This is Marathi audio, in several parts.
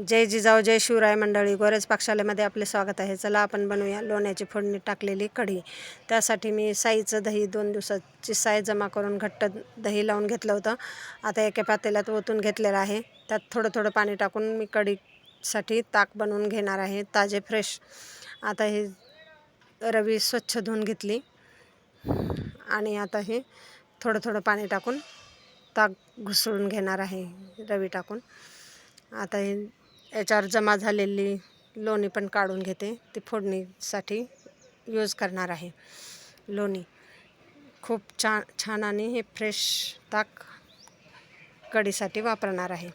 जय जिजाऊ जय शिवराय मंडळी, गोरेज पाकशाळेमध्ये आपले स्वागत आहे. चला आपण बनवूया लोण्याची फोडणी टाकलेली कढी. त्यासाठी मी साईचं दही 2 दिवसाची साय जमा करून घट्ट दही लावून घेतलं होतं. आता एका पातेल्यात ओतून घेतलेलं आहे. त्यात थोडं थोडं पाणी टाकून मी कढीसाठी ताक बनवून घेणार आहे, ताजे फ्रेश. आता हे रवी स्वच्छ धुवून घेतली आणि आता हे थोडं थोडं पाणी टाकून ताक घुसळून घेणार आहे रवी टाकून. आता हे याच्यावर जमा झालेली लोणी पण काढून घेते, ती फोडणीसाठी यूज करणार आहे. लोणी खूप छान आणि हे फ्रेश ताक कढीसाठी वापरणार आहे.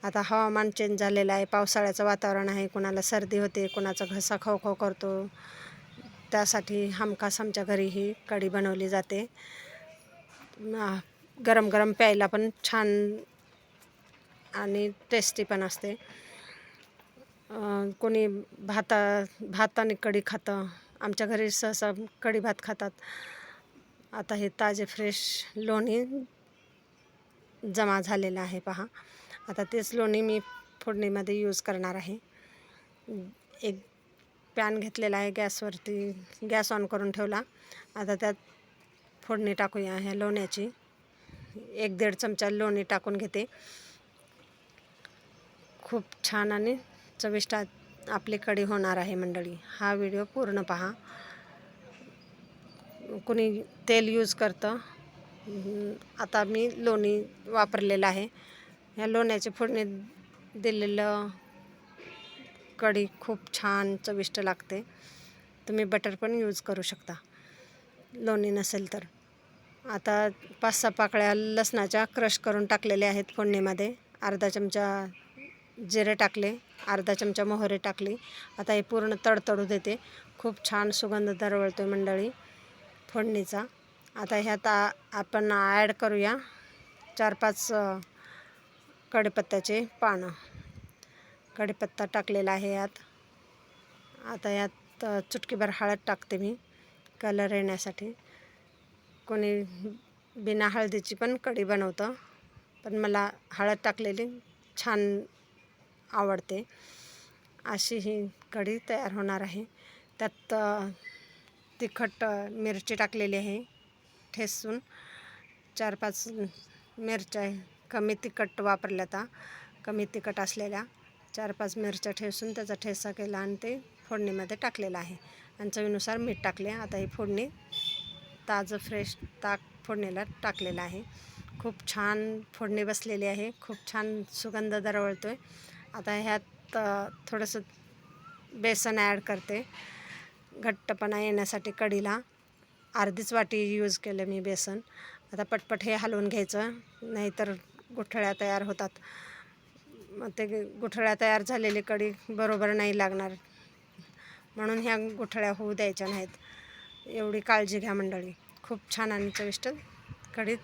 आता हवामान चेंज झालेलं आहे, पावसाळ्याचं वातावरण आहे. कोणाला सर्दी होते, कोणाचा घसा खवखव करतो. त्यासाठी हमखास आमच्या घरी ही कढी बनवली जाते. गरम गरम प्यायला पण छान आणि टेस्टी पण असते. कोणी भाताने कढी खातं, आमच्या घरी सहसा कढी भात खातात. आता हे ताजे फ्रेश लोणी जमा झालेलं आहे पहा. आता तेच लोणी मी फोडणीमध्ये यूज करणार आहे. एक पॅन घेतलेला आहे, गॅसवरती गॅस ऑन करून ठेवला. आता त्यात फोडणी टाकूया ह्या लोण्याची. 1-1.5 चमचा लोणी टाकून घेते. खूप छान आणि चविष्ट आपली कढी होणार आहे मंडळी. हा व्हिडिओ पूर्ण पहा. कोणी तेल यूज करतं, आता मी लोणी वापरलेलं आहे. ह्या लोण्याची फोडणी दिलेलं कढी खूप छान चविष्ट लागते. तुम्ही बटर पण यूज करू शकता लोणी नसेल तर. आता 5-6 पाकळ्या लसणाच्या क्रश करून टाकलेल्या आहेत फोडणीमध्ये. अर्धा चमचा जिरे टाकले, अर्धा चमचा मोहरी टाकली. आता हे पूर्ण तडतडू देते. खूप छान सुगंध दरवळतो मंडळी फोडणीचा. आता ह्यात आपण ॲड करूया 4-5 कढीपत्त्याचे पानं. कढीपत्ता टाकलेला आहे यात. आता यात चुटकीभर हळद टाकते मी कलर येण्यासाठी. कोणी बिना हळदीची पण कढी बनवतं, पण मला हळद टाकलेली छान आवडते. अशी ही कढी तयार होणार आहे. त्यात तिखट मिरची टाकलेली आहे ठेचून. 4-5 मिरच्या कमी तिखट वापरल्या, आता कमी तिखट असलेल्या 4-5 मिरच्या ठेचून त्याचा ठेचा केला आणि ते फोडणीमध्ये टाकलेला आहे. आणि चवीनुसार मीठ टाकले. आता ही फोडणी ताजं फ्रेश ताक फोडणीला टाकलेलं आहे. खूप छान फोडणी बसलेली आहे. खूप छान सुगंध दरवळतो आहे. आता ह्यात थोडंसं बेसन ॲड करते घट्टपणा येण्यासाठी. कढीला अर्धीच वाटी यूज केलं मी बेसन. आता पटपट हे हलवून घ्यायचं, नाहीतर गुठळ्या तयार होतात. मग ते गुठळ्या तयार झालेली कढी बरोबर नाही लागणार, म्हणून ह्या गुठळ्या होऊ द्यायच्या नाहीत. एवढी काळजी घ्या मंडळी. खूप छान आणि चविष्ट कढी